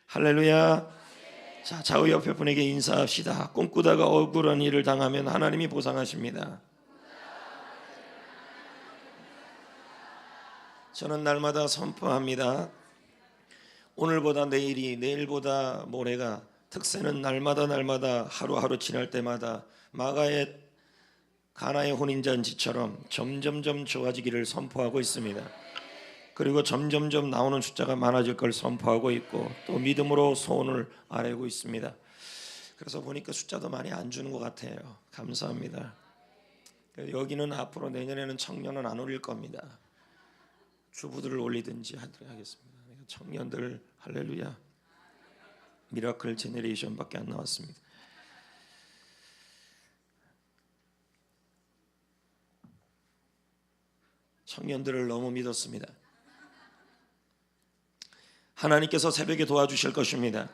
할렐루야. 자, 좌우 옆에 분에게 인사합시다. 꿈꾸다가 억울한 일을 당하면 하나님이 보상하십니다. 저는 날마다 선포합니다. 오늘보다 내일이, 내일보다 모레가, 특세는 날마다 하루하루 지날 때마다 마가의 가나의 혼인잔치처럼 점점점 좋아지기를 선포하고 있습니다. 그리고 점점점 나오는 숫자가 많아질 걸 선포하고 있고, 또 믿음으로 소원을 아뢰고 있습니다. 그래서 보니까 숫자도 많이 안 주는 것 같아요. 감사합니다. 여기는 앞으로 내년에는 청년은 안 올릴 겁니다. 주부들을 올리든지 하도록 하겠습니다. 청년들 할렐루야. 미라클 제너레이션밖에 안 나왔습니다. 청년들을 너무 믿었습니다. 하나님께서 새벽에 도와주실 것입니다.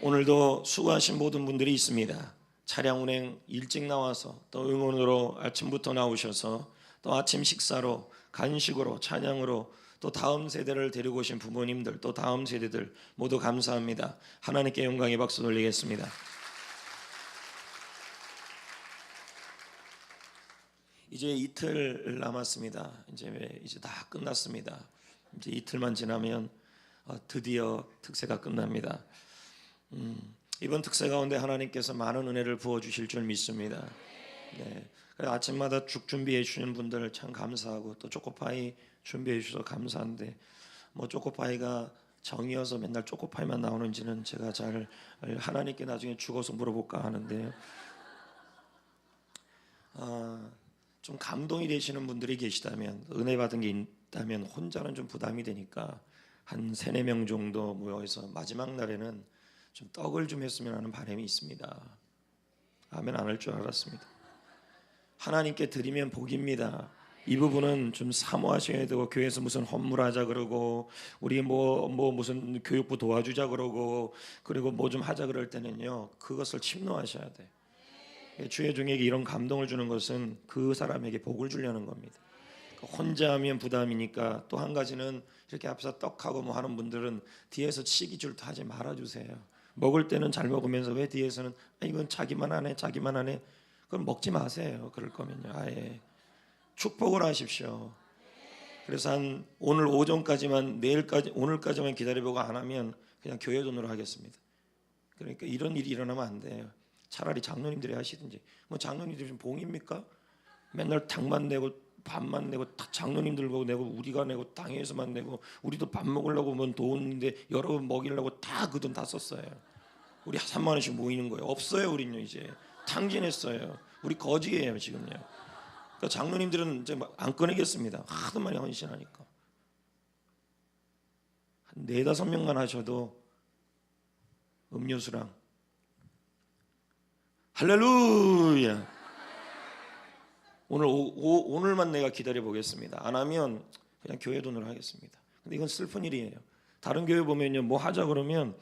오늘도 수고하신 모든 분들이 있습니다. 차량 운행 일찍 나와서 또 응원으로 아침부터 나오셔서 또 아침 식사로 간식으로 찬양으로 또 다음 세대를 데리고 오신 부모님들 또 다음 세대들 모두 감사합니다. 하나님께 영광의 박수 돌리겠습니다. 이제 이틀 남았습니다. 이제 다 끝났습니다. 이제 이틀만 지나면 드디어 특세가 끝납니다. 이번 특세 가운데 하나님께서 많은 은혜를 부어주실 줄 믿습니다. 네. 아침마다 죽 준비해 주시는 분들 참 감사하고, 또 초코파이 준비해 주셔서 감사한데, 뭐 초코파이가 정이어서 맨날 초코파이만 나오는지는 제가 잘 하나님께 나중에 죽어서 물어볼까 하는데요. 좀 감동이 되시는 분들이 계시다면, 은혜 받은 게 있다면 혼자는 좀 부담이 되니까 한 3-4명 정도 모여서 마지막 날에는 좀 떡을 좀 했으면 하는 바람이 있습니다. 아멘 안 할 줄 알았습니다. 하나님께 드리면 복입니다. 이 부분은 좀 사모하셔야 되고, 교회에서 무슨 헌물하자 그러고, 우리 뭐 무슨 교육부 도와주자 그러고, 그리고 뭐 좀 하자 그럴 때는요, 그것을 침노하셔야 돼. 주의 종에게 이런 감동을 주는 것은 그 사람에게 복을 주려는 겁니다. 혼자 하면 부담이니까. 또 한 가지는 이렇게 앞에서 떡하고 뭐 하는 분들은 뒤에서 치기줄도 하지 말아주세요. 먹을 때는 잘 먹으면서 왜 뒤에서는 이건 자기만 하네 그럼 먹지 마세요. 그럴 거면요, 아예 축복을 하십시오. 그래서 한 오늘 오전까지만, 내일까지, 오늘까지만 기다려보고 안 하면 그냥 교회 돈으로 하겠습니다. 그러니까 이런 일이 일어나면 안 돼요. 차라리 장로님들이 하시든지. 뭐 장로님들이 좀 봉입니까? 맨날 닭만 내고 밥만 내고 장로님들 내고 우리가 내고 당회에서만 내고, 우리도 밥 먹으려고 뭐 돈인데 여러 번 먹이려고 다 그 돈 다 썼어요. 우리 3만 원씩 모이는 거예요. 없어요. 우리는요 이제 탕진했어요. 우리 거지예요 지금요. 그러니까 장로님들은 이제 안 꺼내겠습니다. 하도 많이 헌신하니까. 한 4-5명만 하셔도 음료수랑 할렐루야. 오늘만 내가 기다려 보겠습니다. 안 하면 그냥 교회 돈으로 하겠습니다. 근데 이건 슬픈 일이에요. 다른 교회 보면요, 뭐 하자 그러면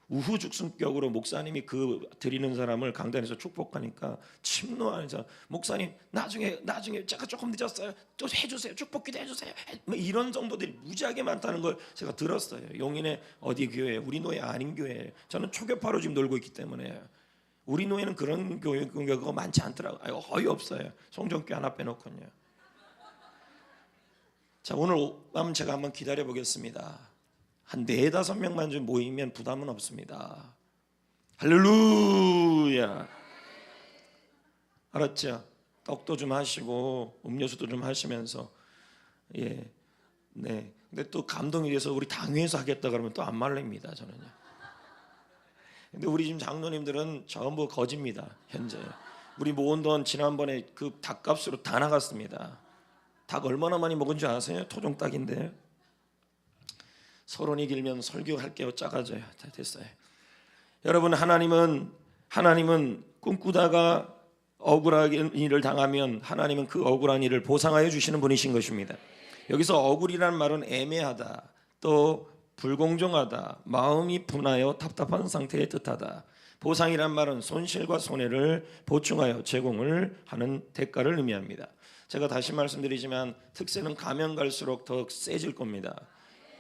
우후죽순격으로 목사님이 그 드리는 사람을 강단에서 축복하니까 침노하면서, 목사님 나중에 제가 조금 늦었어요, 또 해주세요, 축복기도 해주세요, 뭐 이런 정도들이 무지하게 많다는 걸 제가 들었어요. 용인의 어디 교회, 우리 노예 아닌 교회. 저는 초교파로 지금 놀고 있기 때문에 우리 노예는 그런 교회가 많지 않더라고요. 거의 없어요. 송정교 하나 빼놓고요. 자, 오늘 밤 제가 한번 기다려 보겠습니다. 한 4-5명만 좀 모이면 부담은 없습니다. 할렐루야. 알았죠? 떡도 좀 하시고 음료수도 좀 하시면서, 예, 네. 근데 또 감동이 돼서 우리 당회에서 하겠다 그러면 또 안 말립니다, 저는요. 근데 우리 지금 장로님들은 전부 거짓입니다. 현재 우리 모은 돈 지난번에 그 닭값으로 다 나갔습니다. 닭 얼마나 많이 먹은 줄 아세요? 토종닭인데. 서론이 길면 설교할게요. 작아져요. 다 됐어요. 여러분, 하나님은 꿈꾸다가 억울한 일을 당하면 하나님은 그 억울한 일을 보상하여 주시는 분이신 것입니다. 여기서 억울이라는 말은 애매하다, 또 불공정하다, 마음이 분하여 답답한 상태의 뜻하다. 보상이란 말은 손실과 손해를 보충하여 제공을 하는 대가를 의미합니다. 제가 다시 말씀드리지만 특세는 가면 갈수록 더 세질 겁니다.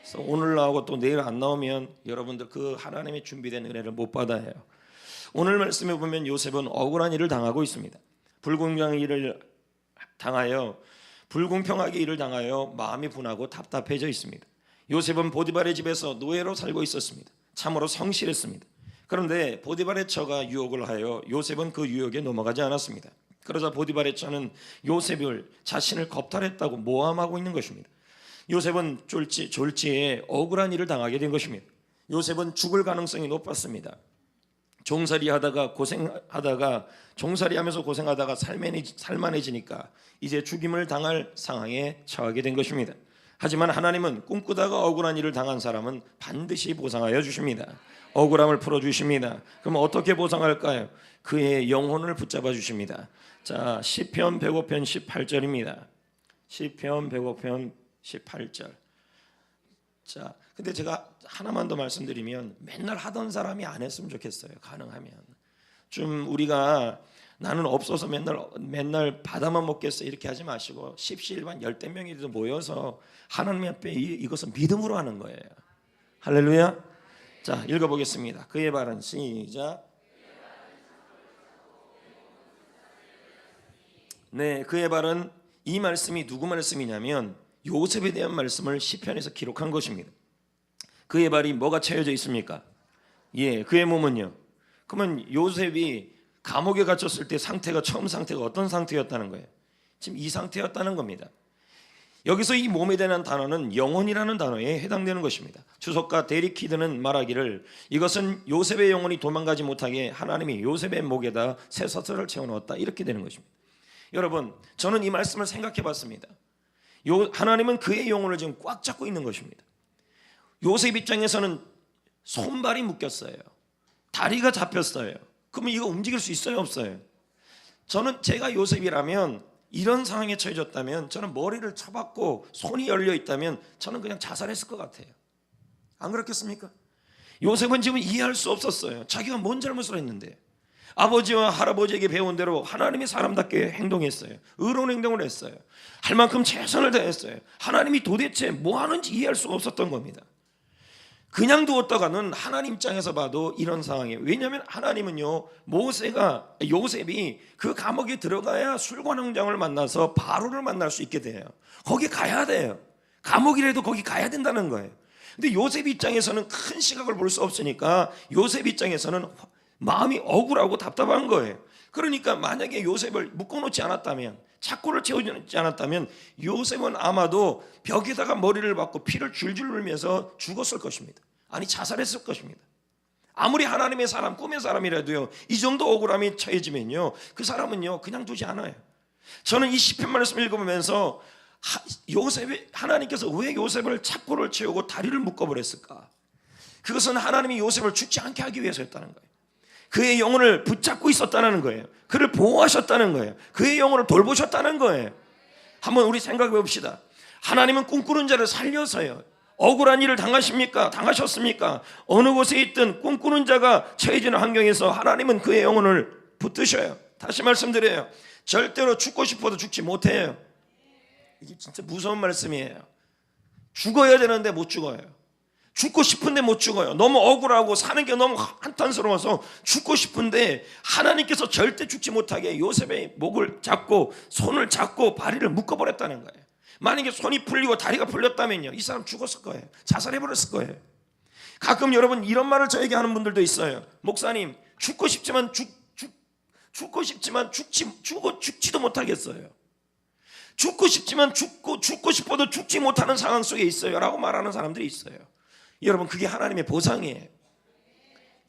그래서 오늘 나오고 또 내일 안 나오면 여러분들 그 하나님의 준비된 은혜를 못 받아요. 오늘 말씀에 보면 요셉은 억울한 일을 당하고 있습니다. 불공평하게 일을 당하여 마음이 분하고 답답해져 있습니다. 요셉은 보디발의 집에서 노예로 살고 있었습니다. 참으로 성실했습니다. 그런데 보디발의 처가 유혹을 하여 요셉은 그 유혹에 넘어가지 않았습니다. 그러자 보디발의 처는 요셉을 자신을 겁탈했다고 모함하고 있는 것입니다. 요셉은 졸지에 억울한 일을 당하게 된 것입니다. 요셉은 죽을 가능성이 높았습니다. 종살이하다가 살만해지니까 이제 죽임을 당할 상황에 처하게 된 것입니다. 하지만 하나님은 꿈꾸다가 억울한 일을 당한 사람은 반드시 보상하여 주십니다. 억울함을 풀어주십니다. 그럼 어떻게 보상할까요? 그의 영혼을 붙잡아 주십니다. 자, 시편 105편 18절입니다. 시편 105편 18절. 자, 근데 제가 하나만 더 말씀드리면 맨날 하던 사람이 안 했으면 좋겠어요. 가능하면 좀 우리가 나는 없어서 맨날 받아만 먹겠어 이렇게 하지 마시고 십시일반 열댓 명이라도 모여서 하나님 앞에 이것은 믿음으로 하는 거예요. 할렐루야. 자, 읽어보겠습니다. 그의 발은 시작. 네, 그의 발은 이 말씀이 누구 말씀이냐면 요셉에 대한 말씀을 시편에서 기록한 것입니다. 그의 발이 뭐가 채워져 있습니까? 예, 그의 몸은요. 그러면 요셉이 감옥에 갇혔을 때 처음 상태가 어떤 상태였다는 거예요? 지금 이 상태였다는 겁니다. 여기서 이 몸에 대한 단어는 영혼이라는 단어에 해당되는 것입니다. 주석가 데릭 키드는 말하기를 이것은 요셉의 영혼이 도망가지 못하게 하나님이 요셉의 목에다 쇠사슬을 채워넣었다 이렇게 되는 것입니다. 여러분, 저는 이 말씀을 생각해 봤습니다. 하나님은 그의 영혼을 지금 꽉 잡고 있는 것입니다. 요셉 입장에서는 손발이 묶였어요. 다리가 잡혔어요. 그러면 이거 움직일 수 있어요, 없어요? 저는 제가 요셉이라면 이런 상황에 처해졌다면 저는 머리를 쳐박고 손이 열려 있다면 저는 그냥 자살했을 것 같아요. 안 그렇겠습니까? 요셉은 지금 이해할 수 없었어요. 자기가 뭔 잘못을 했는데. 아버지와 할아버지에게 배운 대로 하나님이 사람답게 행동했어요. 의로운 행동을 했어요. 할 만큼 최선을 다했어요. 하나님이 도대체 뭐 하는지 이해할 수가 없었던 겁니다. 그냥 두었다가는 하나님 입장에서 봐도 이런 상황이에요. 왜냐하면 하나님은요, 요셉이 그 감옥에 들어가야 술관원장을 만나서 바로를 만날 수 있게 돼요. 거기 가야 돼요. 감옥이라도 거기 가야 된다는 거예요. 근데 요셉 입장에서는 큰 시각을 볼 수 없으니까 요셉 입장에서는 마음이 억울하고 답답한 거예요. 그러니까 만약에 요셉을 묶어놓지 않았다면, 착고를 채우지 않았다면 요셉은 아마도 벽에다가 머리를 박고 피를 줄줄 흘리면서 죽었을 것입니다. 아니, 자살했을 것입니다. 아무리 하나님의 사람, 꿈의 사람이라도요, 이 정도 억울함이 처해지면요, 그 사람은요 그냥 두지 않아요. 저는 이 시편 말씀을 읽으면서 하나님께서 왜 요셉을 착고를 채우고 다리를 묶어버렸을까? 그것은 하나님이 요셉을 죽지 않게 하기 위해서였다는 거예요. 그의 영혼을 붙잡고 있었다는 거예요. 그를 보호하셨다는 거예요. 그의 영혼을 돌보셨다는 거예요. 한번 우리 생각해 봅시다. 하나님은 꿈꾸는 자를 살려서요, 억울한 일을 당하셨습니까? 어느 곳에 있든 꿈꾸는 자가 처해지는 환경에서 하나님은 그의 영혼을 붙드셔요. 다시 말씀드려요. 절대로 죽고 싶어도 죽지 못해요. 이게 진짜 무서운 말씀이에요. 죽어야 되는데 못 죽어요. 죽고 싶은데 못 죽어요. 너무 억울하고 사는 게 너무 한탄스러워서 죽고 싶은데 하나님께서 절대 죽지 못하게 요셉의 목을 잡고 손을 잡고 다리를 묶어버렸다는 거예요. 만약에 손이 풀리고 다리가 풀렸다면요, 이 사람 죽었을 거예요. 자살해버렸을 거예요. 가끔 여러분 이런 말을 저에게 하는 분들도 있어요. 목사님, 죽고 싶지만 죽지도 못하겠어요. 죽고 싶지만 죽고 싶어도 죽지 못하는 상황 속에 있어요 라고 말하는 사람들이 있어요. 여러분, 그게 하나님의 보상이에요.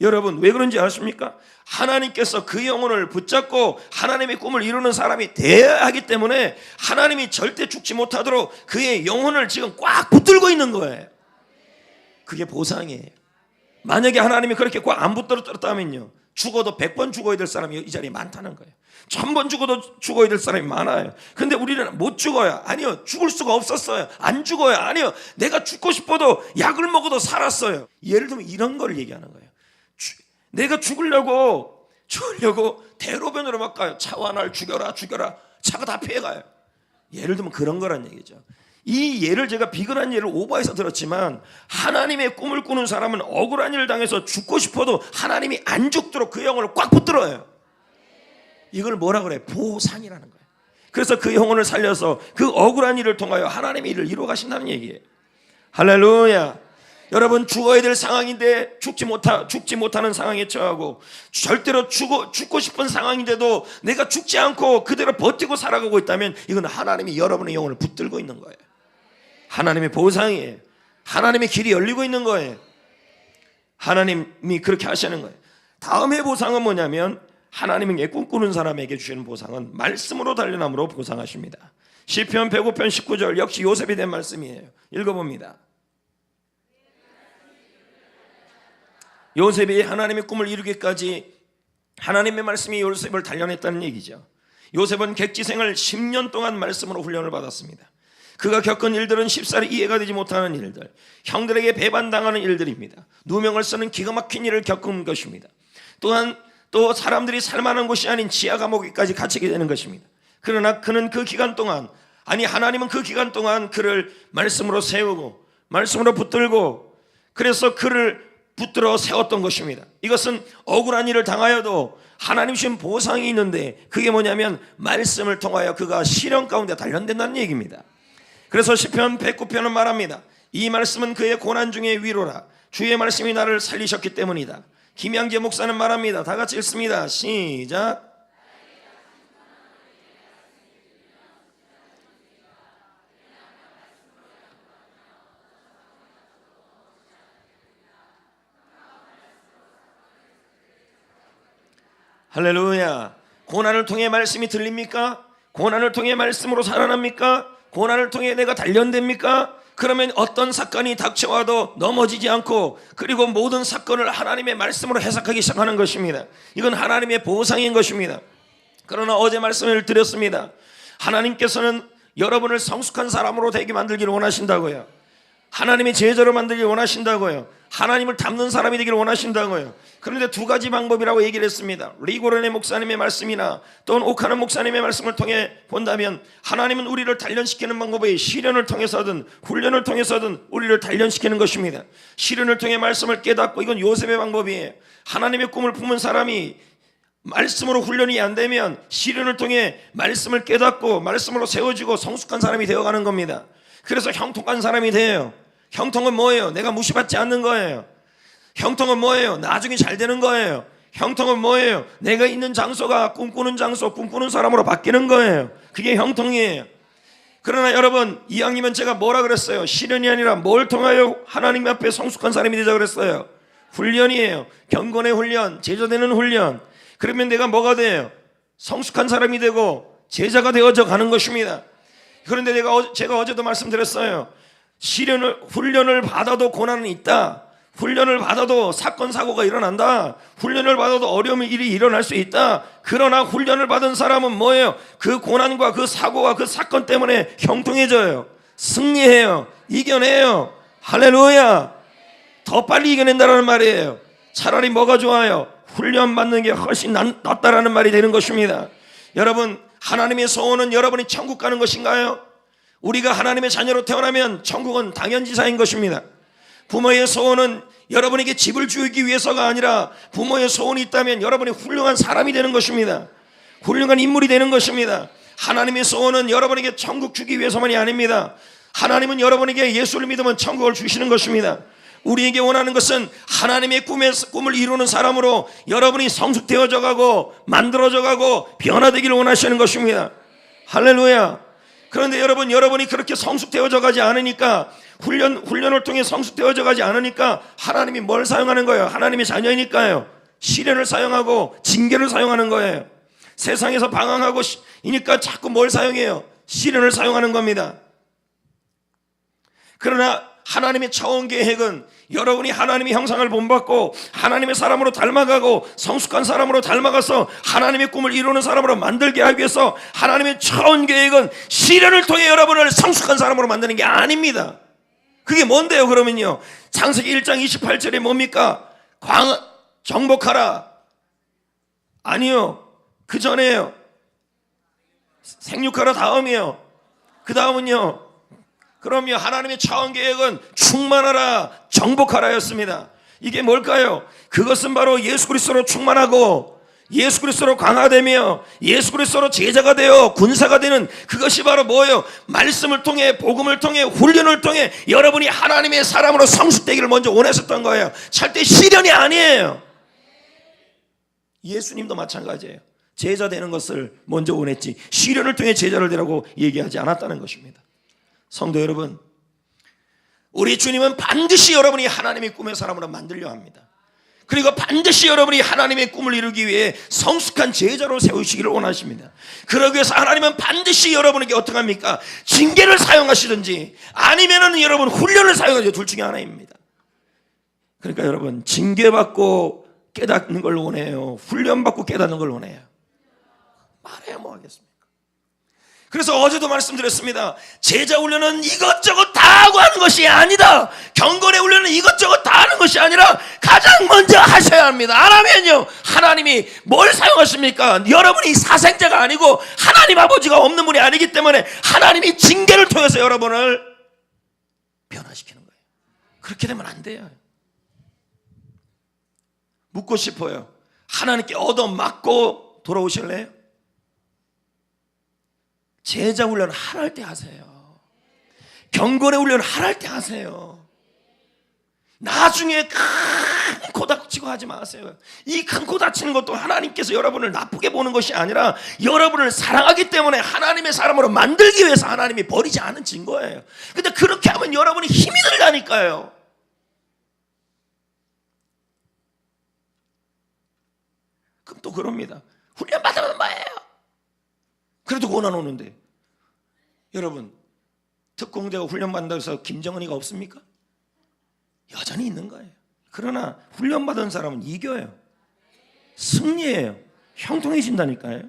여러분, 왜 그런지 아십니까? 하나님께서 그 영혼을 붙잡고 하나님의 꿈을 이루는 사람이 되어야 하기 때문에 하나님이 절대 죽지 못하도록 그의 영혼을 지금 꽉 붙들고 있는 거예요. 그게 보상이에요. 만약에 하나님이 그렇게 꽉 안 붙들었다면요, 죽어도 100번 죽어야 될 사람이 이 자리에 많다는 거예요. 1000번 죽어도 죽어야 될 사람이 많아요. 근데 우리는 못 죽어요. 아니요, 죽을 수가 없었어요. 안 죽어요. 아니요, 내가 죽고 싶어도 약을 먹어도 살았어요. 예를 들면 이런 걸 얘기하는 거예요. 내가 죽으려고 대로변으로 막 가요. 차와 날 죽여라. 차가 다 피해가요. 예를 들면 그런 거란 얘기죠. 이 예를 제가 비근한 예를 오버해서 들었지만 하나님의 꿈을 꾸는 사람은 억울한 일을 당해서 죽고 싶어도 하나님이 안 죽도록 그 영혼을 꽉 붙들어요. 이걸 뭐라 그래? 보상이라는 거예요. 그래서 그 영혼을 살려서 그 억울한 일을 통하여 하나님의 일을 이루어 가신다는 얘기예요. 할렐루야. 여러분, 죽어야 될 상황인데 죽지 못하는 상황에 처하고 절대로 죽고 싶은 상황인데도 내가 죽지 않고 그대로 버티고 살아가고 있다면 이건 하나님이 여러분의 영혼을 붙들고 있는 거예요. 하나님의 보상이에요. 하나님의 길이 열리고 있는 거예요. 하나님이 그렇게 하시는 거예요. 다음의 보상은 뭐냐면 하나님에게 꿈꾸는 사람에게 주시는 보상은 말씀으로 단련함으로 보상하십니다. 시편 105편 19절 역시 요셉이 된 말씀이에요. 읽어봅니다. 요셉이 하나님의 꿈을 이루기까지 하나님의 말씀이 요셉을 단련했다는 얘기죠. 요셉은 객지생을 10년 동안 말씀으로 훈련을 받았습니다. 그가 겪은 일들은 쉽사리 이해가 되지 못하는 일들, 형들에게 배반당하는 일들입니다. 누명을 쓰는 기가 막힌 일을 겪은 것입니다. 또한 또 사람들이 살만한 곳이 아닌 지하 감옥에까지 갇히게 되는 것입니다. 그러나 그는 그 기간 동안, 하나님은 그 기간 동안 그를 말씀으로 세우고 말씀으로 붙들고 그래서 그를 붙들어 세웠던 것입니다. 이것은 억울한 일을 당하여도 하나님 주신 보상이 있는데 그게 뭐냐면 말씀을 통하여 그가 시련 가운데 단련된다는 얘기입니다. 그래서 시편 109편은 말합니다. 이 말씀은 그의 고난 중의 위로라. 주의 말씀이 나를 살리셨기 때문이다. 김양재 목사는 말합니다. 다 같이 읽습니다. 시작. 할렐루야. 고난을 통해 말씀이 들립니까? 고난을 통해 말씀으로 살아납니까? 고난을 통해 내가 단련됩니까? 그러면 어떤 사건이 닥쳐와도 넘어지지 않고 그리고 모든 사건을 하나님의 말씀으로 해석하기 시작하는 것입니다. 이건 하나님의 보상인 것입니다. 그러나 어제 말씀을 드렸습니다. 하나님께서는 여러분을 성숙한 사람으로 되게 만들기를 원하신다고요. 하나님의 제자로 만들기를 원하신다고요. 하나님을 닮는 사람이 되기를 원하신다고요. 그런데 두 가지 방법이라고 얘기를 했습니다. 리고렌의 목사님의 말씀이나 또는 오카는 목사님의 말씀을 통해 본다면 하나님은 우리를 단련시키는 방법이 시련을 통해서든 훈련을 통해서든 우리를 단련시키는 것입니다. 시련을 통해 말씀을 깨닫고, 이건 요셉의 방법이에요. 하나님의 꿈을 품은 사람이 말씀으로 훈련이 안 되면 시련을 통해 말씀을 깨닫고 말씀으로 세워지고 성숙한 사람이 되어가는 겁니다. 그래서 형통한 사람이 돼요. 형통은 뭐예요? 내가 무시받지 않는 거예요. 형통은 뭐예요? 나중에 잘 되는 거예요. 형통은 뭐예요? 내가 있는 장소가 꿈꾸는 장소, 꿈꾸는 사람으로 바뀌는 거예요. 그게 형통이에요. 그러나 여러분, 이왕이면 제가 뭐라 그랬어요? 시련이 아니라 뭘 통하여 하나님 앞에 성숙한 사람이 되자 그랬어요? 훈련이에요. 경건의 훈련, 제자되는 훈련. 그러면 내가 뭐가 돼요? 성숙한 사람이 되고 제자가 되어져 가는 것입니다. 그런데 제가 어제도 말씀드렸어요. 훈련을 받아도 고난은 있다. 훈련을 받아도 사건 사고가 일어난다. 훈련을 받아도 어려운 일이 일어날 수 있다. 그러나 훈련을 받은 사람은 뭐예요? 그 고난과 그 사고와 그 사건 때문에 형통해져요. 승리해요. 이겨내요. 할렐루야. 더 빨리 이겨낸다는 말이에요. 차라리 뭐가 좋아요? 훈련 받는 게 훨씬 낫다라는 말이 되는 것입니다. 여러분, 하나님의 소원은 여러분이 천국 가는 것인가요? 우리가 하나님의 자녀로 태어나면 천국은 당연지사인 것입니다. 부모의 소원은 여러분에게 집을 주기 위해서가 아니라 부모의 소원이 있다면 여러분이 훌륭한 사람이 되는 것입니다. 훌륭한 인물이 되는 것입니다. 하나님의 소원은 여러분에게 천국 주기 위해서만이 아닙니다. 하나님은 여러분에게 예수를 믿으면 천국을 주시는 것입니다. 우리에게 원하는 것은 하나님의 꿈을 이루는 사람으로 여러분이 성숙되어져 가고 만들어져 가고 변화되기를 원하시는 것입니다. 할렐루야. 그런데 여러분이 그렇게 성숙되어져 가지 않으니까, 훈련을 통해 성숙되어져 가지 않으니까 하나님이 뭘 사용하는 거예요? 하나님의 자녀이니까요. 시련을 사용하고 징계를 사용하는 거예요. 세상에서 방황하고 이니까 자꾸 뭘 사용해요? 시련을 사용하는 겁니다. 그러나 하나님의 차원 계획은 여러분이 하나님의 형상을 본받고 하나님의 사람으로 닮아가고 성숙한 사람으로 닮아가서 하나님의 꿈을 이루는 사람으로 만들게 하기 위해서 하나님의 차원 계획은 시련을 통해 여러분을 성숙한 사람으로 만드는 게 아닙니다. 그게 뭔데요? 그러면요, 창세기 1장 28절에 뭡니까? 정복하라. 아니요, 그 전에요. 생육하라 다음이요. 그 다음은요, 그럼요, 하나님의 차원 계획은 충만하라 정복하라였습니다. 이게 뭘까요? 그것은 바로 예수 그리스도로 충만하고 예수 그리스도로 강화되며 예수 그리스도로 제자가 되어 군사가 되는, 그것이 바로 뭐예요? 말씀을 통해, 복음을 통해, 훈련을 통해 여러분이 하나님의 사람으로 성숙되기를 먼저 원했었던 거예요. 절대 시련이 아니에요. 예수님도 마찬가지예요. 제자 되는 것을 먼저 원했지 시련을 통해 제자를 되라고 얘기하지 않았다는 것입니다. 성도 여러분, 우리 주님은 반드시 여러분이 하나님의 꿈의 사람으로 만들려 합니다. 그리고 반드시 여러분이 하나님의 꿈을 이루기 위해 성숙한 제자로 세우시기를 원하십니다. 그러기 위해서 하나님은 반드시 여러분에게 어떻게 합니까? 징계를 사용하시든지 아니면은 여러분 훈련을 사용하죠. 둘 중에 하나입니다. 그러니까 여러분, 징계받고 깨닫는 걸 원해요? 훈련받고 깨닫는 걸 원해요? 말해야 뭐 하겠습니까? 그래서 어제도 말씀드렸습니다. 제자 훈련은 이것저것 다 하고 하는 것이 아니다. 경건의 훈련은 이것저것 다 하는 것이 아니라 가장 먼저 하셔야 합니다. 안 하면요, 하나님이 뭘 사용하십니까? 여러분이 사생자가 아니고 하나님 아버지가 없는 분이 아니기 때문에 하나님이 징계를 통해서 여러분을 변화시키는 거예요. 그렇게 되면 안 돼요. 묻고 싶어요. 하나님께 얻어맞고 돌아오실래요? 제자 훈련 하랄 때 하세요. 경건의 훈련 하랄 때 하세요. 나중에 큰 코 다치고 하지 마세요. 이 큰 코 다치는 것도 하나님께서 여러분을 나쁘게 보는 것이 아니라 여러분을 사랑하기 때문에 하나님의 사람으로 만들기 위해서 하나님이 버리지 않은 증거예요. 근데 그렇게 하면 여러분이 힘이 들다니까요. 그럼 또 그럽니다. 훈련 받으면 뭐예요? 그래도 고난 오는데. 여러분, 특공대가 훈련받는다고 해서 김정은이가 없습니까? 여전히 있는 거예요. 그러나 훈련받은 사람은 이겨요. 승리해요. 형통해진다니까요.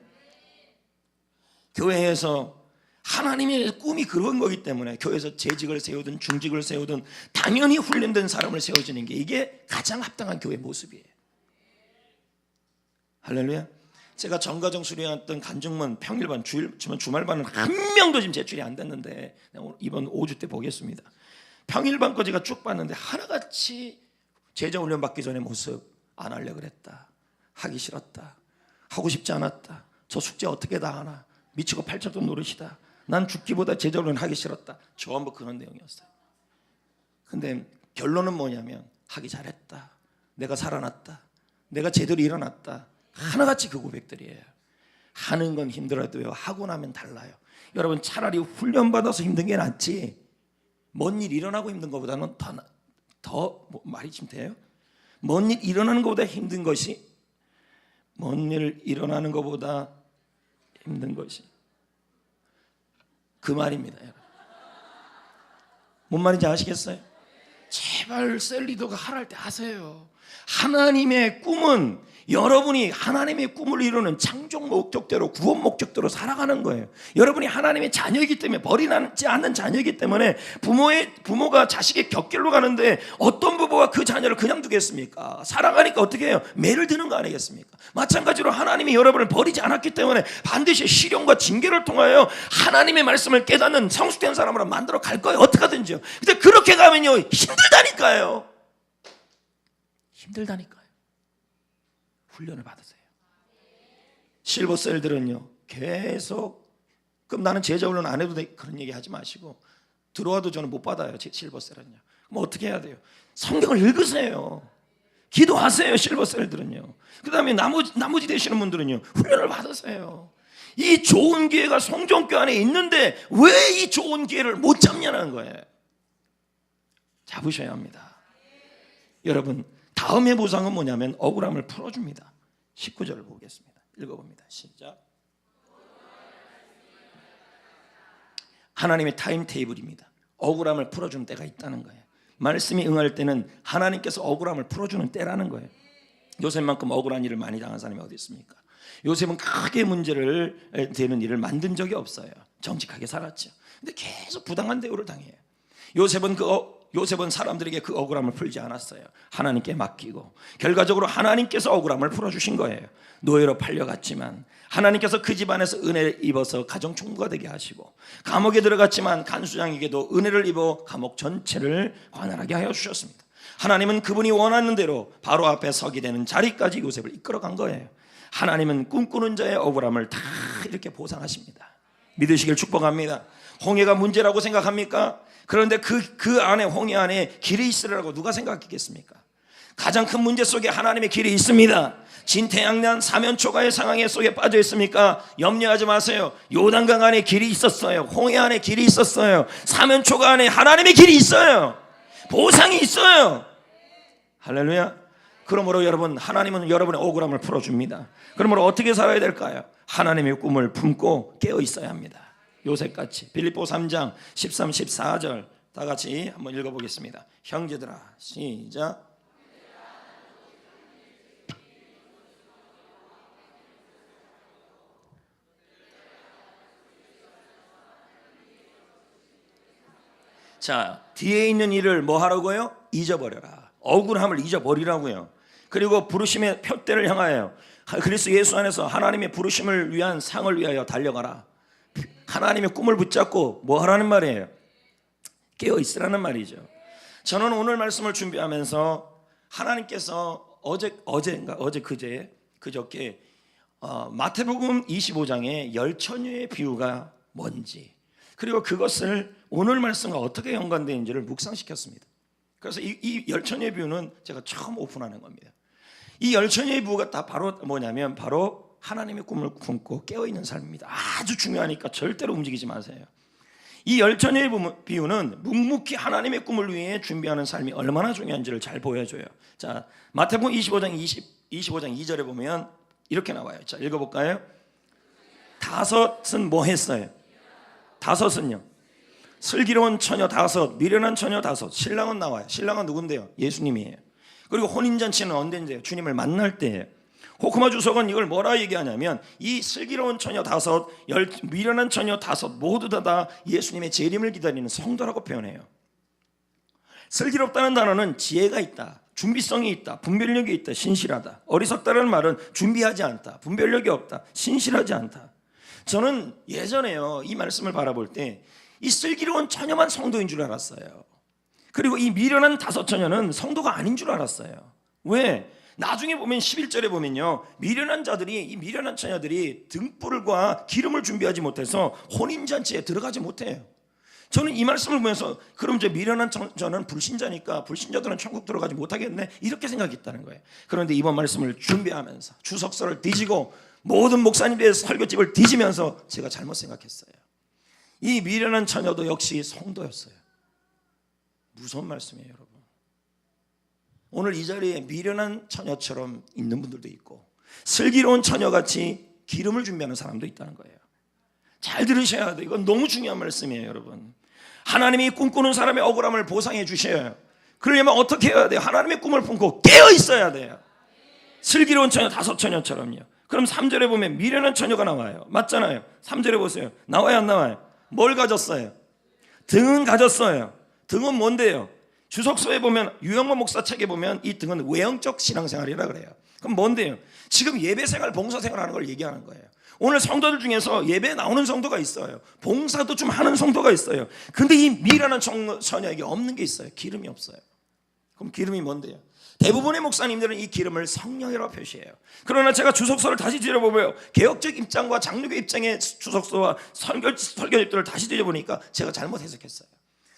교회에서 하나님의 꿈이 그런 거기 때문에 교회에서 재직을 세우든 중직을 세우든 당연히 훈련된 사람을 세워주는 게 이게 가장 합당한 교회 모습이에요. 할렐루야. 제가 정가정 수련했던 간증문 평일반 주말반은 한 명도 지금 제출이 안 됐는데 이번 5주 때 보겠습니다. 평일반 거 제가 쭉 봤는데 하나같이 제자 훈련 받기 전에 모습 안 하려고 그랬다, 하기 싫었다, 하고 싶지 않았다, 저 숙제 어떻게 다 하나, 미치고 팔천돈 노릇이다, 난 죽기보다 제자 훈련 하기 싫었다, 전부 그런 내용이었어요. 근데 결론은 뭐냐면 하기 잘했다, 내가 살아났다, 내가 제대로 일어났다, 하나같이 그 고백들이에요. 하는 건 힘들어도요, 하고 나면 달라요. 여러분, 차라리 훈련받아서 힘든 게 낫지 먼 일 일어나고 힘든 것보다는 더 말이 좀 돼요? 먼 일 일어나는 것보다 힘든 것이, 먼 일 일어나는 것보다 힘든 것이 그 말입니다. 여러분, 뭔 말인지 아시겠어요? 제발 셀리더가 하랄 때 하세요. 하나님의 꿈은 여러분이 하나님의 꿈을 이루는 창조 목적대로, 구원 목적대로 살아가는 거예요. 여러분이 하나님의 자녀이기 때문에, 버리지 않는 자녀이기 때문에 부모가 자식의 곁길로 가는데 어떤 부모가 그 자녀를 그냥 두겠습니까? 살아가니까 어떻게 해요? 매를 드는 거 아니겠습니까? 마찬가지로 하나님이 여러분을 버리지 않았기 때문에 반드시 시련과 징계를 통하여 하나님의 말씀을 깨닫는 성숙된 사람으로 만들어 갈 거예요. 어떻게 하든지요. 근데 그렇게 가면요, 힘들다니까요. 힘들다니까요. 훈련을 받으세요. 실버셀들은요, 계속 그럼 나는 제자 훈련 안 해도 돼, 그런 얘기 하지 마시고 들어와도 저는 못 받아요. 실버셀은요. 그럼 어떻게 해야 돼요? 성경을 읽으세요. 기도하세요. 실버셀들은요. 그 다음에 나머지 되시는 분들은요, 훈련을 받으세요. 이 좋은 기회가 성전교 안에 있는데 왜 이 좋은 기회를 못 잡냐는 거예요. 잡으셔야 합니다. 여러분, 다음의 보상은 뭐냐면 억울함을 풀어줍니다. 19절을 보겠습니다. 읽어봅니다. 시작. 하나님의 타임테이블입니다. 억울함을 풀어주는 때가 있다는 거예요. 말씀이 응할 때는 하나님께서 억울함을 풀어주는 때라는 거예요. 요셉만큼 억울한 일을 많이 당한 사람이 어디 있습니까? 요셉은 크게 문제를 되는 일을 만든 적이 없어요. 정직하게 살았죠. 근데 계속 부당한 대우를 당해요. 요셉은 요셉은 사람들에게 그 억울함을 풀지 않았어요. 하나님께 맡기고 결과적으로 하나님께서 억울함을 풀어주신 거예요. 노예로 팔려갔지만 하나님께서 그 집안에서 은혜를 입어서 가정 총무가 되게 하시고, 감옥에 들어갔지만 간수장에게도 은혜를 입어 감옥 전체를 관할하게 하여 주셨습니다. 하나님은 그분이 원하는 대로 바로 앞에 서게 되는 자리까지 요셉을 이끌어간 거예요. 하나님은 꿈꾸는 자의 억울함을 다 이렇게 보상하십니다. 믿으시길 축복합니다. 홍해가 문제라고 생각합니까? 그런데 그 안에, 홍해 안에 길이 있으리라고 누가 생각했겠습니까? 가장 큰 문제 속에 하나님의 길이 있습니다. 진태양난 사면초가의 상황에 속에 빠져 있습니까? 염려하지 마세요. 요단강 안에 길이 있었어요. 홍해 안에 길이 있었어요. 사면초가 안에 하나님의 길이 있어요. 보상이 있어요. 할렐루야. 그러므로 여러분, 하나님은 여러분의 억울함을 풀어줍니다. 그러므로 어떻게 살아야 될까요? 하나님의 꿈을 품고 깨어 있어야 합니다. 요셉같이. 빌립보 3장 13, 14절 다 같이 한번 읽어보겠습니다. 형제들아, 시작. 자, 뒤에 있는 일을 뭐 하라고요? 잊어버려라. 억울함을 잊어버리라고요. 그리고 부르심의 표대를 향하여 그리스도 예수 안에서 하나님의 부르심을 위한 상을 위하여 달려가라. 하나님의 꿈을 붙잡고 뭐 하라는 말이에요? 깨어 있으라는 말이죠. 저는 오늘 말씀을 준비하면서 하나님께서 그저께 마태복음 25장의 열처녀의 비유가 뭔지, 그리고 그것을 오늘 말씀과 어떻게 연관되는지를 묵상시켰습니다. 그래서 이 열처녀의 비유는 제가 처음 오픈하는 겁니다. 이 열처녀의 비유가 다 바로 뭐냐면 바로 하나님의 꿈을 품고 깨어있는 삶입니다. 아주 중요하니까 절대로 움직이지 마세요. 이 열처녀의 비유는 묵묵히 하나님의 꿈을 위해 준비하는 삶이 얼마나 중요한지를 잘 보여줘요. 자, 마태복음 25장 2절에 보면 이렇게 나와요. 자, 읽어볼까요? 다섯은 뭐 했어요? 다섯은요, 슬기로운 처녀 다섯, 미련한 처녀 다섯. 신랑은 나와요. 신랑은 누군데요? 예수님이에요. 그리고 혼인잔치는 언제인데요? 주님을 만날 때예요. 호크마 주석은 이걸 뭐라 얘기하냐면 이 슬기로운 처녀 다섯, 미련한 처녀 다섯 모두 다 예수님의 재림을 기다리는 성도라고 표현해요. 슬기롭다는 단어는 지혜가 있다, 준비성이 있다, 분별력이 있다, 신실하다. 어리석다는 말은 준비하지 않다, 분별력이 없다, 신실하지 않다. 저는 예전에요, 이 말씀을 바라볼 때 이 슬기로운 처녀만 성도인 줄 알았어요. 그리고 이 미련한 다섯 처녀는 성도가 아닌 줄 알았어요. 왜? 나중에 보면 11절에 보면요, 이 미련한 처녀들이 등불과 기름을 준비하지 못해서 혼인잔치에 들어가지 못해요. 저는 이 말씀을 보면서 그럼 이제 미련한 처녀는 불신자니까 불신자들은 천국 들어가지 못하겠네, 이렇게 생각했다는 거예요. 그런데 이번 말씀을 준비하면서 주석서를 뒤지고 모든 목사님들의 설교집을 뒤지면서 제가 잘못 생각했어요. 이 미련한 처녀도 역시 성도였어요. 무서운 말씀이에요, 여러분. 오늘 이 자리에 미련한 처녀처럼 있는 분들도 있고 슬기로운 처녀같이 기름을 준비하는 사람도 있다는 거예요. 잘 들으셔야 돼요. 이건 너무 중요한 말씀이에요, 여러분. 하나님이 꿈꾸는 사람의 억울함을 보상해 주셔요. 그러려면 어떻게 해야 돼요? 하나님의 꿈을 품고 깨어 있어야 돼요. 슬기로운 처녀 다섯 처녀처럼요. 그럼 3절에 보면 미련한 처녀가 나와요. 맞잖아요. 3절에 보세요. 나와요, 안 나와요? 뭘 가졌어요? 등은 가졌어요. 등은 뭔데요? 주석서에 보면, 유영모 목사 책에 보면 이 등은 외형적 신앙생활이라 그래요. 그럼 뭔데요? 지금 예배생활, 봉사생활 하는 걸 얘기하는 거예요. 오늘 성도들 중에서 예배에 나오는 성도가 있어요. 봉사도 좀 하는 성도가 있어요. 근데 이 미련한 처녀에게 없는 게 있어요. 기름이 없어요. 그럼 기름이 뭔데요? 대부분의 목사님들은 이 기름을 성령이라고 표시해요. 그러나 제가 주석서를 다시 뒤져보면 개혁적 입장과 장로교 입장의 주석서와 설교집들을 다시 뒤져보니까 제가 잘못 해석했어요.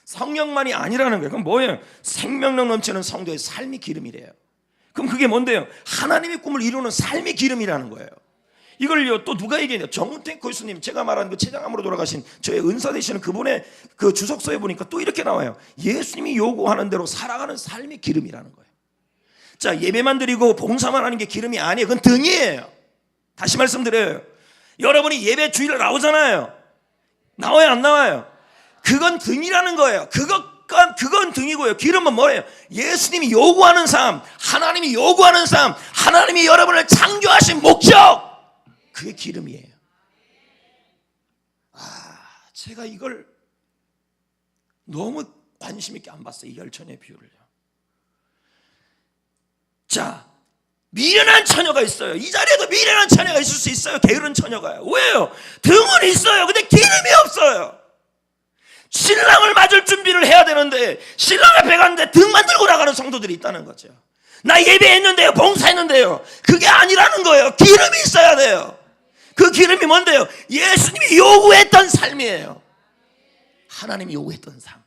성령만이 아니라는 거예요. 그럼 뭐예요? 생명력 넘치는 성도의 삶이 기름이래요. 그럼 그게 뭔데요? 하나님의 꿈을 이루는 삶이 기름이라는 거예요. 이걸요 또 누가 얘기해요? 정은택 교수님, 제가 말한 그 최장암으로 돌아가신 저의 은사 되시는 그분의 그 주석서에 보니까 또 이렇게 나와요. 예수님이 요구하는 대로 살아가는 삶이 기름이라는 거예요. 자, 예배만 드리고 봉사만 하는 게 기름이 아니에요. 그건 등이에요. 다시 말씀드려요. 여러분이 예배 주일에 나오잖아요. 나와요, 안 나와요? 그건 등이라는 거예요. 그건 등이고요. 기름은 뭐예요? 예수님이 요구하는 삶, 하나님이 요구하는 삶, 하나님이 여러분을 창조하신 목적, 그게 기름이에요. 제가 이걸 너무 관심 있게 안 봤어요, 이 열처녀의 비유를요. 자, 미련한 처녀가 있어요. 이 자리에도 미련한 처녀가 있을 수 있어요. 게으른 처녀가요. 왜요? 등은 있어요. 근데 기름이 없어요. 신랑을 맞을 준비를 해야 되는데 신랑 앞에 갔는데 등만 들고 나가는 성도들이 있다는 거죠. 나 예배했는데요, 봉사했는데요. 그게 아니라는 거예요. 기름이 있어야 돼요. 그 기름이 뭔데요? 예수님이 요구했던 삶이에요. 하나님이 요구했던 삶,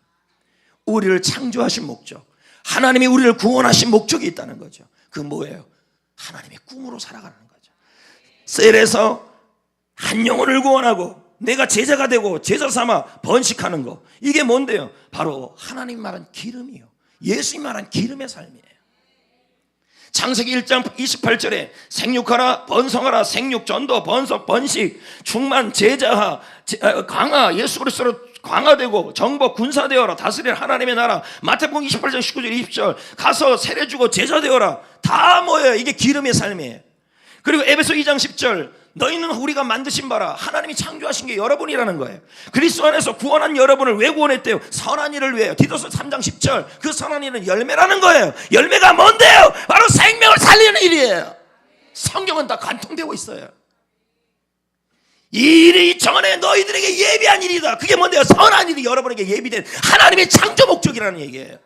우리를 창조하신 목적, 하나님이 우리를 구원하신 목적이 있다는 거죠. 그 뭐예요? 하나님의 꿈으로 살아가는 거죠. 셀에서 한 영혼을 구원하고 내가 제자가 되고 제자 삼아 번식하는 거, 이게 뭔데요? 바로 하나님 말한 기름이요, 예수님 말한 기름의 삶이에요. 창세기 1장 28절에 생육하라 번성하라, 생육, 전도, 번성, 번식, 충만, 제자하, 강화, 예수 그리스도로 강화되고 정복, 군사되어라, 다스릴 하나님의 나라. 마태복음 28장 19절 20절 가서 세례주고 제자되어라. 다 뭐예요? 이게 기름의 삶이에요. 그리고 에베소 2장 10절 너희는 우리가 만드신 바라, 하나님이 창조하신 게 여러분이라는 거예요. 그리스도 안에서 구원한 여러분을 왜 구원했대요? 선한 일을 위해요. 디도서 3장 10절 그 선한 일은 열매라는 거예요. 열매가 뭔데요? 바로 생명을 살리는 일이에요. 성경은 다 관통되고 있어요. 이 일이 전에 너희들에게 예비한 일이다. 그게 뭔데요? 선한 일이 여러분에게 예비된 하나님의 창조 목적이라는 얘기예요.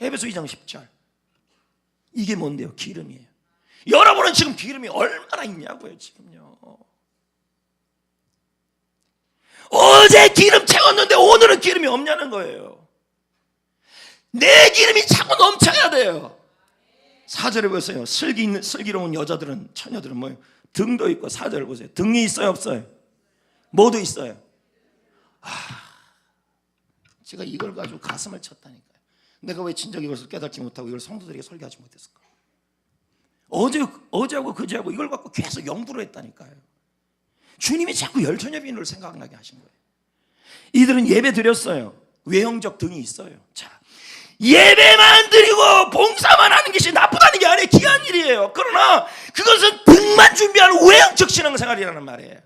에베소 2장 10절 이게 뭔데요? 기름이에요. 여러분은 지금 기름이 얼마나 있냐고요, 지금요. 어제 기름 채웠는데 오늘은 기름이 없냐는 거예요. 내 기름이 자꾸 넘쳐야 돼요. 4절에 보세요. 슬기로운 여자들은, 처녀들은 뭐예요? 등도 있고. 4절을 보세요. 등이 있어요, 없어요? 뭐도 있어요. 제가 이걸 가지고 가슴을 쳤다니까요. 내가 왜 진작 이것을 깨닫지 못하고 이걸 성도들에게 설교하지 못했을까? 어제하고 그제하고 이걸 갖고 계속 연구를 했다니까요. 주님이 자꾸 열처녀 비유를 생각나게 하신 거예요. 이들은 예배 드렸어요. 외형적 등이 있어요. 자, 예배만 드리고 봉사만 하는 것이 나쁘다는 게 아니에요. 귀한 일이에요. 그러나 그것은 등만 준비하는 외형적 신앙생활이라는 말이에요.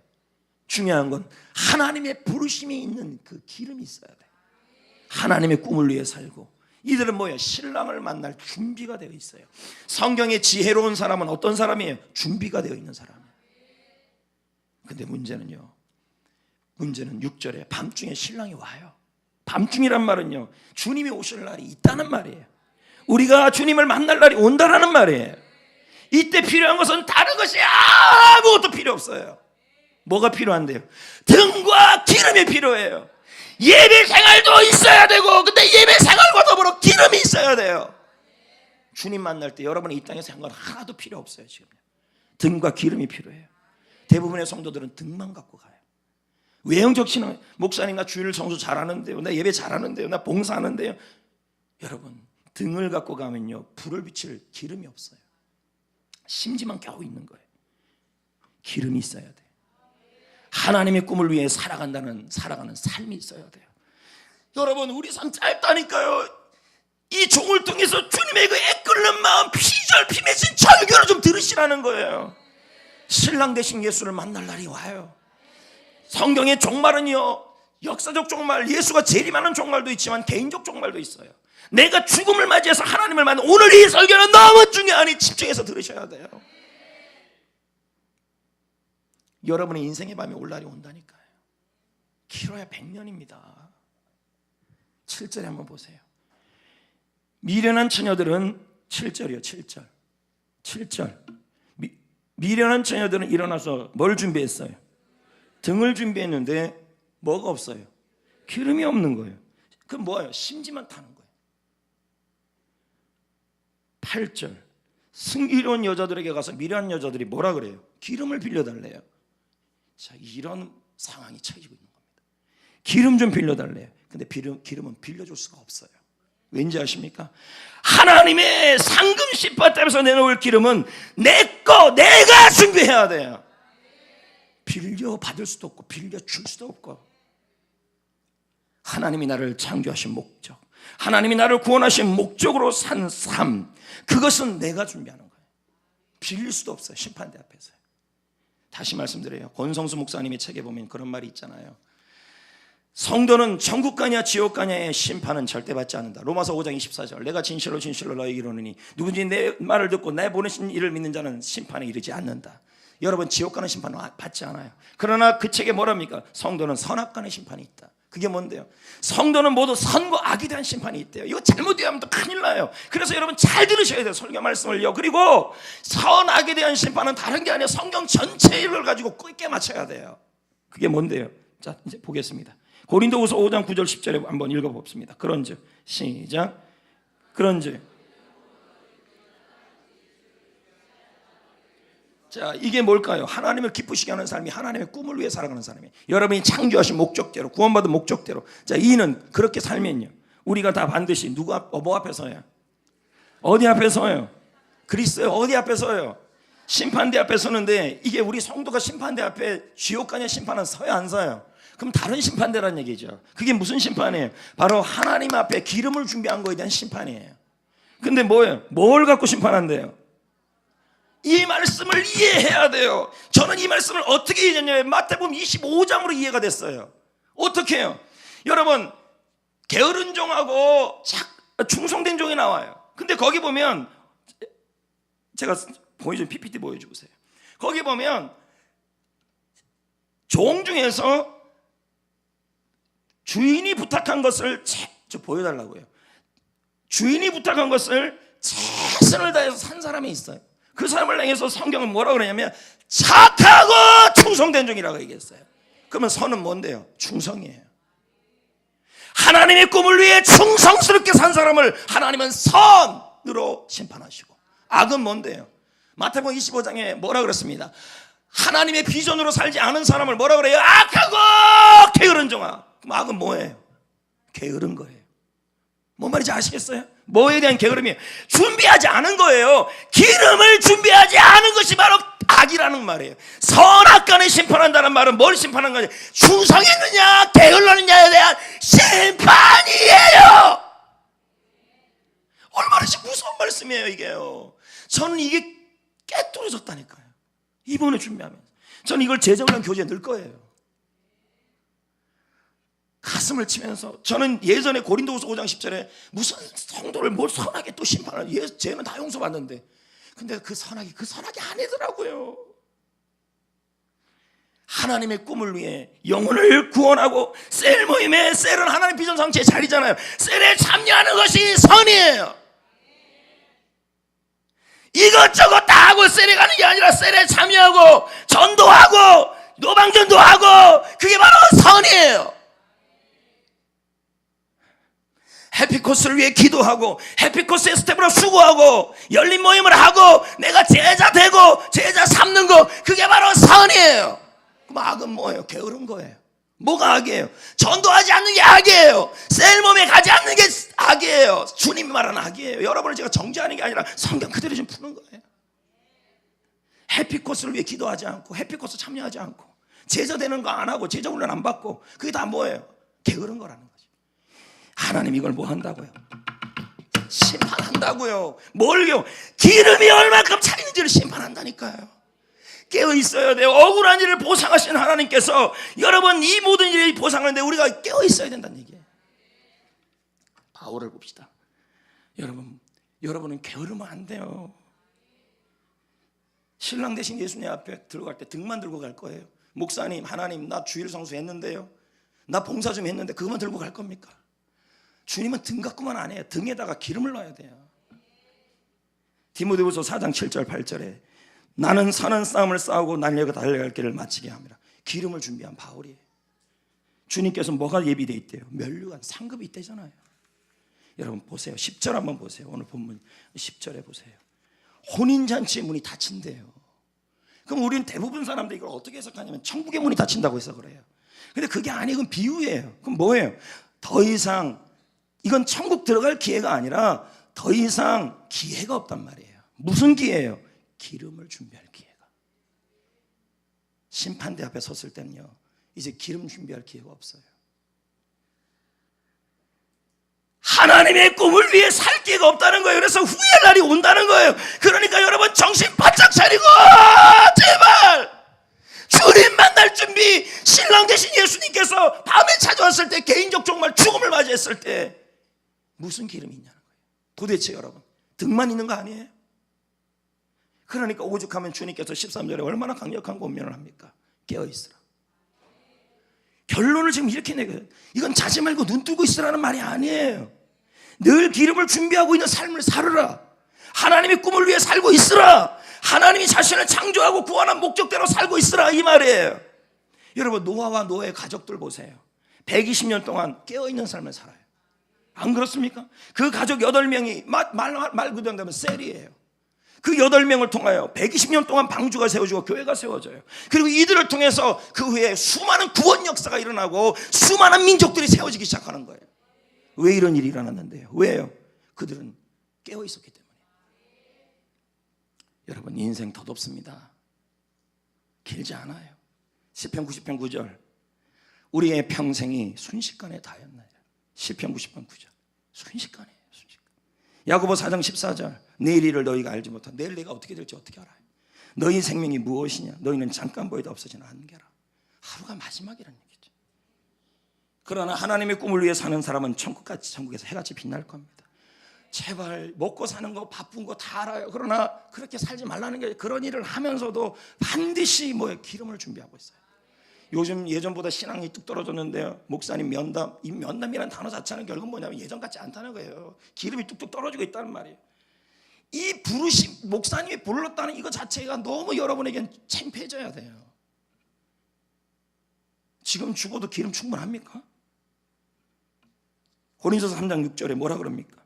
중요한 건 하나님의 부르심이 있는 그 기름이 있어야 돼요. 하나님의 꿈을 위해 살고. 이들은 뭐예요? 신랑을 만날 준비가 되어 있어요. 성경의 지혜로운 사람은 어떤 사람이에요? 준비가 되어 있는 사람이에요. 근데 문제는 6절에 밤중에 신랑이 와요. 밤중이란 말은요, 주님이 오실 날이 있다는 말이에요. 우리가 주님을 만날 날이 온다라는 말이에요. 이때 필요한 것은 다른 것이 아무것도 필요 없어요. 뭐가 필요한데요? 등과 기름이 필요해요. 예배 생활도 있어야 되고, 근데 예배 생활과 더불어 기름이 있어야 돼요. 주님 만날 때 여러분의 이 땅에서 한 건 하나도 필요 없어요. 지금 등과 기름이 필요해요. 대부분의 성도들은 등만 갖고 가요. 외형적 신앙, 목사님 나 주일 성수 잘하는데요, 나 예배 잘하는데요, 나 봉사하는데요. 여러분, 등을 갖고 가면요, 불을 비칠 기름이 없어요. 심지만 겨우 있는 거예요. 기름이 있어야 돼요. 하나님의 꿈을 위해 살아가는 삶이 있어야 돼요. 여러분, 우리 삶 짧다니까요. 이 종을 통해서 주님의 그 애끓는 마음, 피절피 맺힌 절규를 좀 들으시라는 거예요. 신랑 되신 예수를 만날 날이 와요. 성경의 종말은요, 역사적 종말, 예수가 재림하는 종말도 있지만 개인적 종말도 있어요. 내가 죽음을 맞이해서 하나님을 만나, 오늘 이 설교는 너무 중요하니 집중해서 들으셔야 돼요. 여러분의 인생의 밤에 올 날이 온다니까요. 길어야 100년입니다. 7절에 한번 보세요. 미련한 처녀들은 7절이요, 7절. 미련한 처녀들은 일어나서 뭘 준비했어요? 등을 준비했는데 뭐가 없어요? 기름이 없는 거예요. 그럼 뭐예요? 심지만 타는 거예요. 8절. 승기로운 여자들에게 가서 미련한 여자들이 뭐라 그래요? 기름을 빌려달래요. 자, 이런 상황이 처해지고 있는 겁니다. 기름 좀 빌려달래요. 근데 기름은 빌려줄 수가 없어요. 왠지 아십니까? 하나님의 상금 시파땀에서 내놓을 기름은 내가 준비해야 돼요. 빌려받을 수도 없고 빌려줄 수도 없고. 하나님이 나를 창조하신 목적, 하나님이 나를 구원하신 목적으로 산 삶, 그것은 내가 준비하는 거예요. 빌릴 수도 없어요. 심판대 앞에서. 다시 말씀드려요. 권성수 목사님의 책에 보면 그런 말이 있잖아요. 성도는 천국 가냐 지옥 가냐의 심판은 절대 받지 않는다. 로마서 5장 24절. 내가 진실로 진실로 너희에게 이르노니 누구든지 내 말을 듣고 내 보내신 이를 믿는 자는 심판에 이르지 않는다. 여러분, 지옥 가는 심판은 받지 않아요. 그러나 그 책에 뭐랍니까? 성도는 선악간의 심판이 있다. 그게 뭔데요? 성도는 모두 선과 악에 대한 심판이 있대요. 이거 잘못 이해하면 또 큰일 나요. 그래서 여러분 잘 들으셔야 돼요, 설교 말씀을요. 그리고 선악에 대한 심판은 다른 게 아니라 성경 전체를 가지고 꿰 맞춰야 돼요. 그게 뭔데요? 자, 이제 보겠습니다. 고린도후서 5장 9절 10절에 한번 읽어봅습니다. 그런즉 시작. 그런즉, 자, 이게 뭘까요? 하나님을 기쁘시게 하는 삶이 하나님의 꿈을 위해 살아가는 사람이에요. 여러분이 창조하신 목적대로, 구원받은 목적대로. 자, 이는 그렇게 살면요, 우리가 다 반드시 뭐 앞에 서요? 어디 앞에 서요? 그리스도의 어디 앞에 서요? 심판대 앞에 서는데, 이게 우리 성도가 심판대 앞에 지옥 가냐 심판은 서요, 안 서요? 그럼 다른 심판대란 얘기죠. 그게 무슨 심판이에요? 바로 하나님 앞에 기름을 준비한 거에 대한 심판이에요. 근데 뭐예요? 뭘 갖고 심판한대요? 이 말씀을 이해해야 돼요. 저는 이 말씀을 어떻게 이해했냐면 마태복음 25장으로 이해가 됐어요. 어떻게 해요? 여러분, 게으른 종하고 충성된 종이 나와요. 근데 거기 보면, 제가 보여준 PPT 보여주세요. 거기 보면 종 중에서 주인이 부탁한 것을 보여달라고요. 주인이 부탁한 것을 최선을 다해서 산 사람이 있어요. 그 사람을 향해서 성경은 뭐라고 그러냐면 착하고 충성된 종이라고 얘기했어요. 그러면 선은 뭔데요? 충성이에요. 하나님의 꿈을 위해 충성스럽게 산 사람을 하나님은 선으로 심판하시고, 악은 뭔데요? 마태복음 25장에 뭐라 그랬습니다. 하나님의 비전으로 살지 않은 사람을 뭐라 그래요? 악하고 게으른 종아. 그럼 악은 뭐예요? 게으른 거예요. 뭔 말인지 아시겠어요? 뭐에 대한 게으름이에요? 준비하지 않은 거예요. 기름을 준비하지 않은 것이 바로 악이라는 말이에요. 선악간에 심판한다는 말은 뭘 심판한 거냐? 충성했느냐 게을렀느냐에 대한 심판이에요. 얼마나 무서운 말씀이에요 이게요. 저는 이게 깨뚫어졌다니까요. 이번에 준비하면서 저는 이걸 제자훈련 교재에 넣을 거예요. 가슴을 치면서, 저는 예전에 고린도후서 5장 10절에 무슨 성도를 뭘 선하게 또 심판을, 쟤는 다 용서받는데, 근데 그 선악이 아니더라고요. 하나님의 꿈을 위해 영혼을 구원하고, 셀 모임에, 셀은 하나님 비전 상체의 자리잖아요. 셀에 참여하는 것이 선이에요. 이것저것 다 하고 셀에 가는 게 아니라 셀에 참여하고 전도하고 노방전도 하고, 그게 바로 선이에요. 해피코스를 위해 기도하고 해피코스의 스텝으로 수고하고 열린 모임을 하고 내가 제자 되고 제자 삼는 거, 그게 바로 선이에요. 그럼 악은 뭐예요? 게으른 거예요. 뭐가 악이에요? 전도하지 않는 게 악이에요. 셀몸에 가지 않는 게 악이에요. 주님이 말하는 악이에요. 여러분을 제가 정죄하는 게 아니라 성경 그대로 좀 푸는 거예요. 해피코스를 위해 기도하지 않고 해피코스 참여하지 않고 제자 되는 거 안 하고 제자 훈련 안 받고, 그게 다 뭐예요? 게으른 거라는 거죠. 하나님 이걸 뭐 한다고요? 심판한다고요. 뭘요? 기름이 얼마큼 차리는지를 심판한다니까요. 깨어 있어야 돼요. 억울한 일을 보상하시는 하나님께서 여러분 이 모든 일을 보상하는데 우리가 깨어 있어야 된다는 얘기예요. 바울을 봅시다. 여러분은 게으르면 안 돼요. 신랑 대신 예수님 앞에 들어갈 때 등만 들고 갈 거예요. 목사님, 하나님, 나 주일 성수 했는데요, 나 봉사 좀 했는데 그것만 들고 갈 겁니까? 주님은 등 갖고만 안 해요. 등에다가 기름을 넣어야 돼요. 디모데후서 4장 7절 8절에 나는 선한 싸움을 싸우고 날려가 달려갈 길을 마치게 합니다. 기름을 준비한 바울이에요. 주님께서 뭐가 예비되어 있대요? 면류관 상급이 있대잖아요. 여러분 보세요. 10절 한번 보세요. 오늘 본문 10절에 보세요. 혼인잔치의 문이 닫힌대요. 그럼 우리는 대부분 사람들이 이걸 어떻게 해석하냐면 천국의 문이 닫힌다고 해서 그래요. 근데 그게 아니고 그건 비유예요. 그럼 뭐예요? 더 이상 이건 천국 들어갈 기회가 아니라 더 이상 기회가 없단 말이에요. 무슨 기회예요? 기름을 준비할 기회가. 심판대 앞에 섰을 때는요, 이제 기름 준비할 기회가 없어요. 하나님의 꿈을 위해 살 기회가 없다는 거예요. 그래서 후회할 날이 온다는 거예요. 그러니까 여러분 정신 바짝 차리고 제발 주님 만날 끝날 준비, 신랑 대신 예수님께서 밤에 찾아왔을 때, 개인적 정말 죽음을 맞이했을 때 무슨 기름이 있냐는 거예요. 도대체 여러분, 등만 있는 거 아니에요? 그러니까 오죽하면 주님께서 13절에 얼마나 강력한 권면을 합니까? 깨어있으라. 결론을 지금 이렇게 내고요. 이건 자지 말고 눈 뜨고 있으라는 말이 아니에요. 늘 기름을 준비하고 있는 삶을 살으라. 하나님의 꿈을 위해 살고 있으라. 하나님이 자신을 창조하고 구원한 목적대로 살고 있으라, 이 말이에요. 여러분, 노아와 노아의 가족들 보세요. 120년 동안 깨어있는 삶을 살아요. 안 그렇습니까? 그 가족 8명이 말 그대로 하면 셀이에요. 그 8명을 통하여 120년 동안 방주가 세워지고 교회가 세워져요. 그리고 이들을 통해서 그 후에 수많은 구원 역사가 일어나고 수많은 민족들이 세워지기 시작하는 거예요. 왜 이런 일이 일어났는데요? 왜요? 그들은 깨어 있었기 때문에. 여러분, 인생 덧없습니다. 길지 않아요. 시편 90편 9절, 우리의 평생이 순식간에 다였나요? 시편 90편 9절, 순식간이에요. 순식간. 야고보 4장 14절, 내일 일을 너희가 알지 못한, 내일 내가 어떻게 될지 어떻게 알아요? 너희 생명이 무엇이냐? 너희는 잠깐 보이다 없어지는 안개라. 하루가 마지막이라는 얘기죠. 그러나 하나님의 꿈을 위해 사는 사람은 천국에서 해같이 빛날 겁니다. 제발, 먹고 사는 거 바쁜 거 다 알아요. 그러나 그렇게 살지 말라는 게, 그런 일을 하면서도 반드시 기름을 준비하고 있어요. 요즘 예전보다 신앙이 뚝 떨어졌는데요, 목사님 면담, 이 면담이라는 단어 자체는 결국 뭐냐면 예전 같지 않다는 거예요. 기름이 뚝뚝 떨어지고 있다는 말이에요. 이 부르심, 목사님이 불렀다는 이거 자체가 너무 여러분에겐 창피해져야 돼요. 지금 죽어도 기름 충분합니까? 고린도서 3장 6절에 뭐라 그럽니까?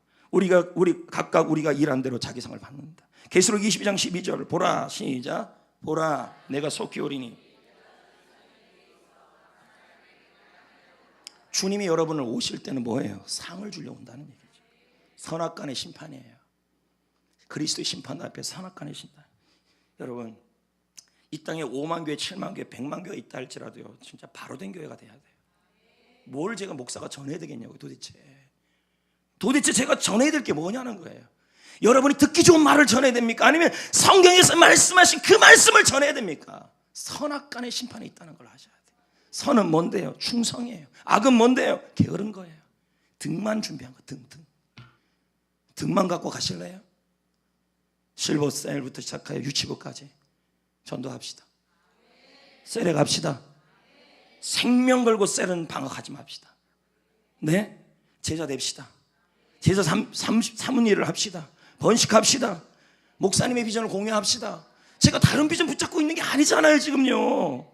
각각 우리가 일한 대로 자기 상을 받는다. 계시록 22장 12절, 보라, 시작, 보라, 내가 속히 오리니. 주님이 여러분을 오실 때는 뭐예요? 상을 주려 온다는 얘기죠. 선악간의 심판이에요. 그리스도의 심판 앞에 선악간의 심판. 여러분, 이 땅에 5만 교회, 7만 교회, 100만 교회 있다 할지라도요, 진짜 바로 된 교회가 돼야 돼요. 뭘 제가 목사가 전해야 되겠냐고. 도대체 제가 전해야 될 게 뭐냐는 거예요. 여러분이 듣기 좋은 말을 전해야 됩니까? 아니면 성경에서 말씀하신 그 말씀을 전해야 됩니까? 선악간의 심판이 있다는 걸 아셔야 돼요. 선은 뭔데요? 충성이에요. 악은 뭔데요? 게으른 거예요. 등만 준비한 거, 등만 갖고 가실래요? 실버 셀부터 시작하여 유치부까지 전도합시다. 셀에 갑시다. 생명 걸고 셀은 방학하지 맙시다. 네? 제자 됩시다. 제자 삼은 일을 합시다. 번식합시다. 목사님의 비전을 공유합시다. 제가 다른 비전 붙잡고 있는 게 아니잖아요, 지금요.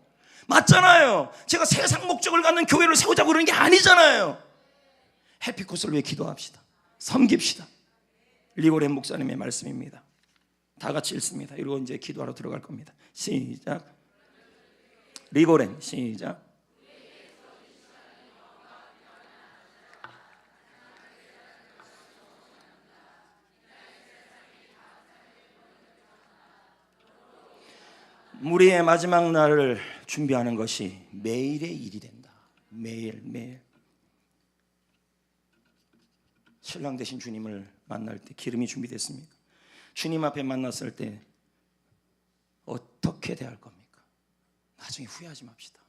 맞잖아요. 제가 세상 목적을 갖는 교회를 세우자고 그러는 게 아니잖아요. 해피코스를 위해 기도합시다. 섬깁시다. 리고렌 목사님의 말씀입니다. 다 같이 읽습니다. 그리고 이제 기도하러 들어갈 겁니다. 시작. 리고렌, 시작. 우리의 마지막 날을 준비하는 것이 매일의 일이 된다. 매일. 신랑 되신 주님을 만날 때 기름이 준비됐습니까? 주님 앞에 만났을 때 어떻게 대할 겁니까? 나중에 후회하지 맙시다.